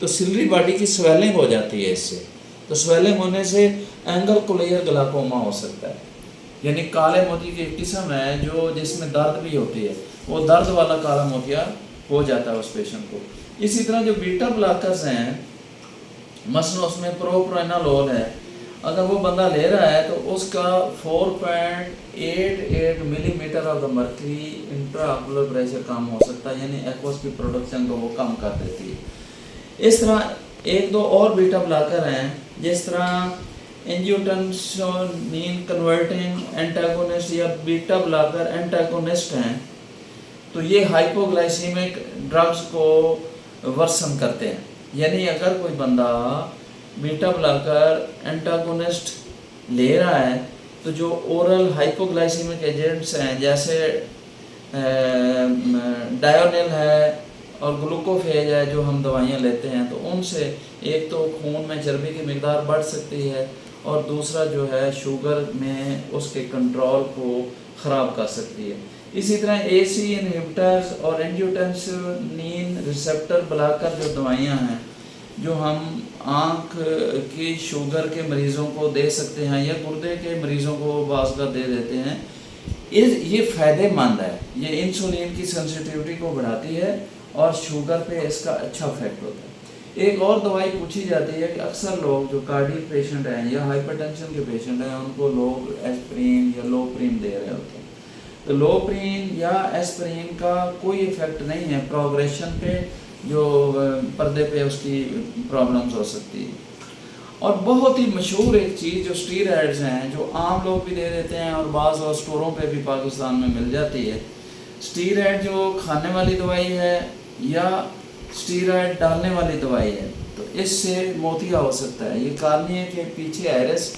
تو salary body کی swelling ہو جاتی ہے اس سے. تو سویلنگ ہونے سے اینگل کولیئر گلاکوما ہو سکتا ہے. یعنی کالے موتی کی ایک قسم ہے جو جس میں درد بھی ہوتی ہے, وہ درد والا کالا موتیا ہو جاتا ہے اس پیشنٹ کو. اسی طرح جو بیٹا بلاکرز ہیں, مثلا اس میں پروپرانولول ہے, اگر وہ بندہ لے رہا ہے تو اس کا 4.88 millimetre of the mercury intraocular pressure کم ہو سکتا ہے, یعنی ایکوس کی پروڈکشن کو وہ کم کر دیتی ہے. اس طرح ایک دو اور بیٹا بلاکر ہیں, جس طرح انجیوٹنسونین کنورٹنگ اینٹاگونسٹ یا بیٹا بلاکر اینٹاگونسٹ ہیں. تو یہ ہائپوگلائسیمک ڈرگز کو ورسن کرتے ہیں. یعنی اگر کوئی بندہ بیٹا بلاکر اینٹاگونسٹ لے رہا ہے تو جو اورل ہائپوگلائسیمک ایجنٹس ہیں جیسے ڈائونل ہے اور گلوکوفیج ہے جو ہم دوائیاں لیتے ہیں, تو ان سے ایک تو خون میں چربی کی مقدار بڑھ سکتی ہے, اور دوسرا جو ہے شوگر میں اس کے کنٹرول کو خراب کر سکتی ہے. اسی طرح اے سی انہیبٹرز اور اینجیوٹنسونین ریسیپٹر بلاکر جو دوائیاں ہیں جو ہم آنکھ کی شوگر کے مریضوں کو دے سکتے ہیں یا گردے کے مریضوں کو بعض کا دے دیتے ہیں, یہ فائدہ مند ہے. یہ انسولین کی سینسیٹیوٹی کو بڑھاتی ہے اور شوگر پہ اس کا اچھا افیکٹ ہوتا ہے. ایک اور دوائی پوچھی جاتی ہے کہ اکثر لوگ جو کارڈیک پیشنٹ ہیں یا ہائپر ٹینشن کے پیشنٹ ہیں ان کو لوگ ایسپرین یا لوپرین دے رہے ہوتے ہیں. تو لوپرین یا ایسپرین کا کوئی افیکٹ نہیں ہے پروگریشن پہ, جو پردے پہ اس کی پرابلمز ہو سکتی ہے. اور بہت ہی مشہور ایک چیز جو اسٹیرائڈز ہیں جو عام لوگ بھی دے دیتے ہیں اور بعض اسٹوروں پہ بھی پاکستان میں مل جاتی ہے. اسٹیرائڈ جو کھانے والی دوائی ہے یا اسٹیرائڈ ڈالنے والی دوائی ہے, تو اس سے موتیا ہو سکتا ہے. یہ کارنیا کے پیچھے ایرس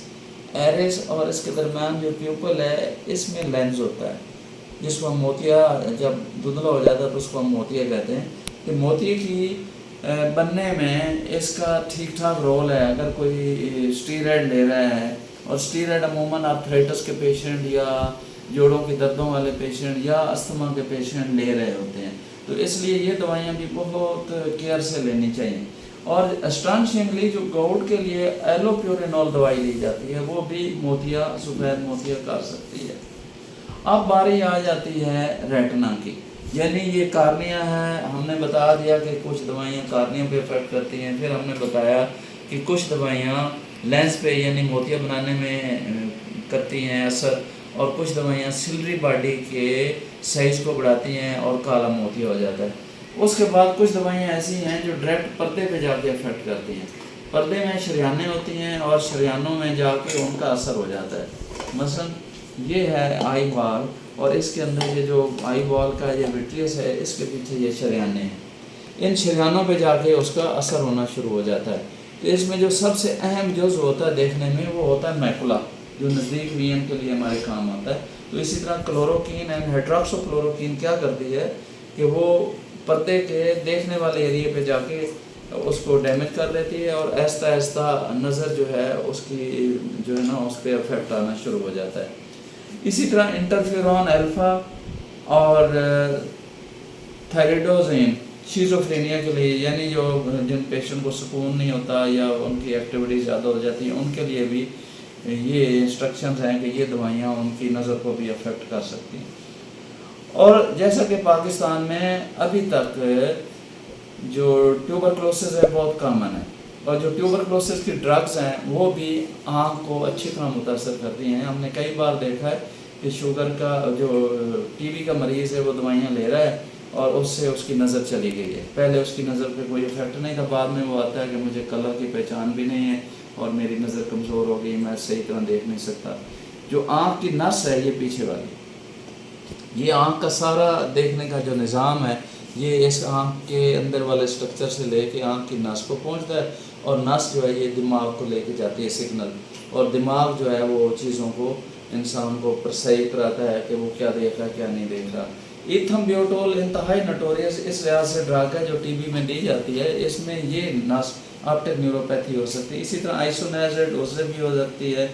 اور اس کے درمیان جو پیوپل ہے اس میں لینز ہوتا ہے جس کو ہم موتیا, جب دھندلا ہو جاتا ہے تو اس کو ہم موتیا کہتے ہیں. کہ موتی کی بننے میں اس کا ٹھیک ٹھاک رول ہے. اگر کوئی اسٹیرائڈ لے رہا ہے, اور اسٹیرائڈ عموماً آرتھرائٹس کے پیشنٹ یا جوڑوں کی دردوں والے پیشنٹ یا استھما کے پیشنٹ لے رہے ہوتے ہیں, تو اس لیے یہ دوائیاں بھی بہت کیئر سے لینی چاہیے. اور اسٹانشنگلی جو گاؤٹ کے لیے ایلوپیورینول دوائی لی جاتی ہے وہ بھی موتیا, سفید موتیا کر سکتی ہے. اب باری آ جاتی ہے ریٹنا کی, یعنی یہ کارنیا ہے. ہم نے بتا دیا کہ کچھ دوائیاں کارنیا پہ افیکٹ کرتی ہیں, پھر ہم نے بتایا کہ کچھ دوائیاں لینس پہ یعنی موتیا بنانے میں کرتی ہیں اثر, اور کچھ دوائیاں سلری باڈی کے سائز کو بڑھاتی ہیں اور کالا موتیا ہو جاتا ہے. اس کے بعد کچھ دوائیاں ایسی ہیں جو ڈائریکٹ پردے پہ جا کے افیکٹ کرتی ہیں. پردے میں شریانیں ہوتی ہیں اور شریانوں میں جا کے ان کا اثر ہو جاتا ہے. مثلا یہ ہے آئی بال, اور اس کے اندر یہ جو آئی بال کا یہ وٹریس ہے اس کے پیچھے یہ شریانے ہیں. ان شریانوں پہ جا کے اس کا اثر ہونا شروع ہو جاتا ہے. تو اس میں جو سب سے اہم جز ہوتا ہے دیکھنے میں وہ ہوتا ہے میکولا, جو نزدیک وین کے لیے ہمارے کام آتا ہے. تو اسی طرح کلوروکین اینڈ ہائیڈراکسو کلوروکین کیا کرتی ہے کہ وہ پردے کے دیکھنے والے ایریے پہ جا کے اس کو ڈیمیج کر لیتی ہے, اور آہستہ آہستہ نظر جو ہے اس کی جو ہے نا اس پہ افیکٹ آنا شروع ہو جاتا ہے. اسی طرح انٹرفیرون الفا اور تھائرائیڈوزین شیزوفرینیا کے لیے, یعنی جو جن پیشنٹ کو سکون نہیں ہوتا یا ان کی ایکٹیویٹی زیادہ ہو جاتی ہیں ان کے لیے بھی یہ انسٹرکشنز ہیں کہ یہ دوائیاں ان کی نظر کو بھی افیکٹ کر سکتی ہیں. اور جیسا کہ پاکستان میں ابھی تک جو ٹیوبرکلوسس ہے بہت کامن ہے, اور جو ٹیوبرکلوسس کی ڈرگز ہیں وہ بھی آنکھ کو اچھی طرح متاثر کرتی ہیں. ہم نے کئی بار دیکھا ہے کہ شوگر کا جو ٹی بی کا مریض ہے وہ دوائیاں لے رہا ہے اور اس سے اس کی نظر چلی گئی ہے. پہلے اس کی نظر پہ کوئی افیکٹ نہیں تھا, بعد میں وہ آتا ہے کہ مجھے کلر کی پہچان بھی نہیں ہے اور میری نظر کمزور ہو گئی, میں صحیح طرح دیکھ نہیں سکتا. جو آنکھ کی نس ہے یہ پیچھے والی, یہ آنکھ کا سارا دیکھنے کا جو نظام ہے یہ اس آنکھ کے اندر والے اسٹرکچر سے لے کے آنکھ کی نس کو پہنچتا ہے, اور نس جو ہے یہ دماغ کو لے کے جاتی ہے سگنل, اور دماغ جو ہے وہ چیزوں کو انسان کو پرسیو کراتا ہے کہ وہ کیا دیکھ رہا ہے کیا نہیں دیکھ رہا. ایتھمبیوٹول انتہائی نوٹوریس اس لحاظ سے ڈرگ ہے جو ٹی بی میں دی جاتی ہے. اس میں یہ نس آپٹک نیوروپیتھی ہو سکتی ہے. اسی طرح آئسونیزڈ اس سے بھی ہو سکتی ہے.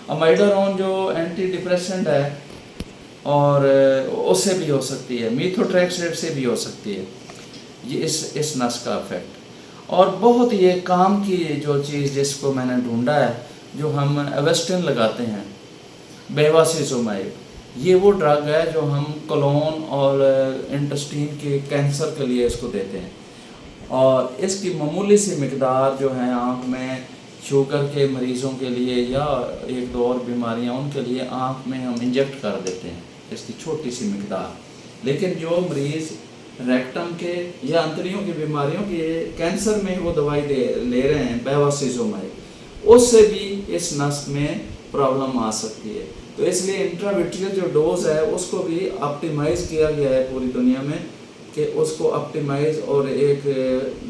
امیڈارون جو اینٹی ڈپریسنٹ ہے اور اس سے بھی ہو سکتی ہے. میتھوٹریکسیٹ سے بھی ہو سکتی ہے یہ اس نس کا افیکٹ. اور بہت یہ کام کی جو چیز جس کو میں نے ڈھونڈا ہے، جو ہم ایویسٹن لگاتے ہیں، بیواسیزومائب، یہ وہ ڈرگ ہے جو ہم کولون اور انٹسٹین کے کینسر کے لیے اس کو دیتے ہیں، اور اس کی معمولی سی مقدار جو ہے آنکھ میں شوگر کے مریضوں کے لیے یا ایک دو اور بیماریاں ان کے لیے آنکھ میں ہم انجیکٹ کر دیتے ہیں اس کی چھوٹی سی مقدار. لیکن جو مریض ریکٹم کے یا انتڑیوں کی بیماریوں کے کینسر میں وہ دوائی لے رہے ہیں بیواسیزومائب، اس سے بھی اس نس میں پرابلم آ سکتی ہے. تو اس لیے انٹراویٹریل جو ڈوز ہے اس کو بھی آپٹیمائز کیا گیا ہے پوری دنیا میں کہ اس کو آپٹیمائز اور ایک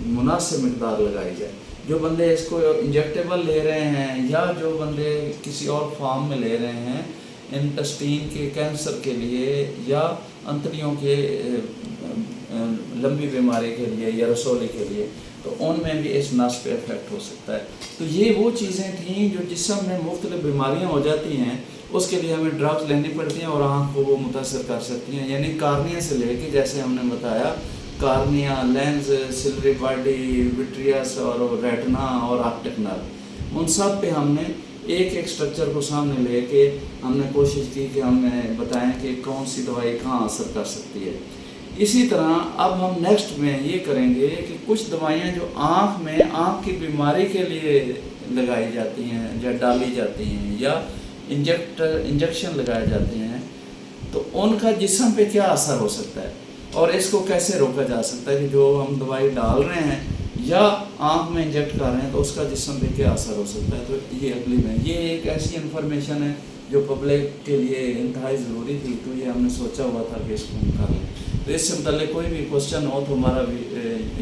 مناسب مقدار لگائی جائے. جو بندے اس کو انجیکٹیبل لے رہے ہیں یا جو بندے کسی اور فارم میں لے رہے ہیں انٹسٹین کے کینسر کے لیے یا انتڑیوں کے لمبی بیماری کے لیے یا رسولی کے لیے، تو ان میں بھی اس نس پہ افیکٹ ہو سکتا ہے. تو یہ وہ چیزیں تھیں جو جسم میں مختلف بیماریاں ہو جاتی ہیں، اس کے لیے ہمیں ڈرگز لینی پڑتی ہیں اور آنکھ کو وہ متاثر کر سکتی ہیں. یعنی کارنیا سے لے کے، جیسے ہم نے بتایا، کارنیا، لینز، سلری باڈی، وٹریس اور ریٹنا اور آپٹک نرو، ان سب پہ ہم نے ایک ایک سٹرکچر کو سامنے لے کے ہم نے کوشش کی کہ ہم بتائیں کہ کون سی دوائی کہاں اثر کر سکتی ہے. اسی طرح اب ہم نیکسٹ میں یہ کریں گے کہ کچھ دوائیاں جو آنکھ میں آنکھ کی بیماری کے لیے لگائی جاتی ہیں یا ڈالی جاتی ہیں یا انجیکشن لگائے جاتے ہیں، تو ان کا جسم پہ کیا اثر ہو سکتا ہے اور اس کو کیسے روکا جا سکتا ہے کہ جو ہم دوائی ڈال رہے ہیں یا آنکھ میں انجیکٹ کر رہے ہیں تو اس کا جسم پہ کیا اثر ہو سکتا ہے. تو یہ اگلی میں یہ ایک ایسی انفارمیشن ہے جو پبلک کے لیے انتہائی ضروری تھی، تو یہ ہم نے سوچا ہوا تھا کہ اس کو ہم کر لیں. تو اس سے متعلق کوئی بھی کوشچن ہو تو ہمارا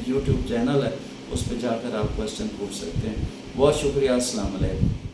یوٹیوب چینل ہے، اس پہ جا کر آپ کوشچن پوچھ سکتے ہیں. بہت شکریہ. السلام علیکم.